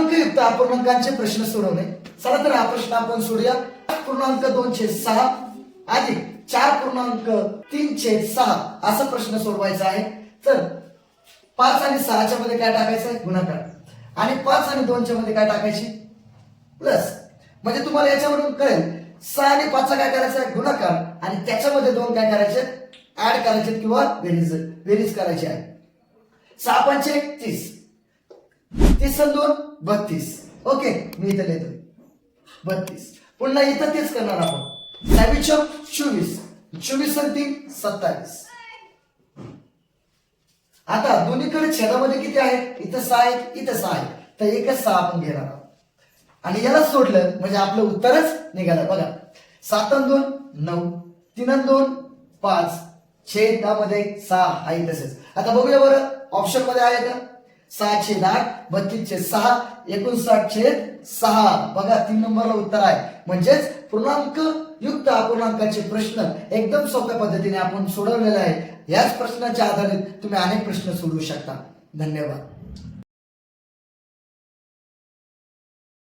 पूर्णांकयुक्त अपूर्णांकांचे प्रश्न सोडवणे. चला तर हा प्रश्न आपण सोडूया. 5.2/6 अधिक 4.3/6 असा प्रश्न सोडवायचा आहे. तर 5 आणि 6 मध्ये काय टाकायचं आहे? गुणाकार. आणि 5 आणि 2 मध्ये काय टाकायची? प्लस. म्हणजे तुम्हाला याच्यावरून कळेल 6 आणि 5 काय करायचं आहे? गुणाकार. आणि त्याच्यामध्ये 2 काय करायचे? ऍड करायचे किंवा बेरीज करायची आहे. 6 पंचे 30, 30 आणि 2 32. ओके, मी इथं लिहितोय 32. पुन्हा इथं तेच करणार आपण. 24 24, 24 आणि 3 27. आता दोन्हीकडे छेदामध्ये किती आहे? इथं 6 आहे, इथं 6 आहे. तर एकच 6 आपण घेणार आहोत आणि याला सोडलं म्हणजे आपलं उत्तरच निघालं. बघा, 7 आणि 2 9, 3 आणि 2 5, छेदामध्ये 6 आहे तसेच. आता बघूया बरं ऑप्शन मध्ये आहे का? 6/8, 32/6, 59/6. बघा 3 नंबरला उत्तर आहे. म्हणजेच पूर्णांक युक्त अपूर्णांकाचे प्रश्न एकदम सोप्या पद्धतीने आपण सोडवलेले आहे. याच प्रश्नाच्या आधारे तुम्ही अनेक प्रश्न सोडवू शकता. धन्यवाद.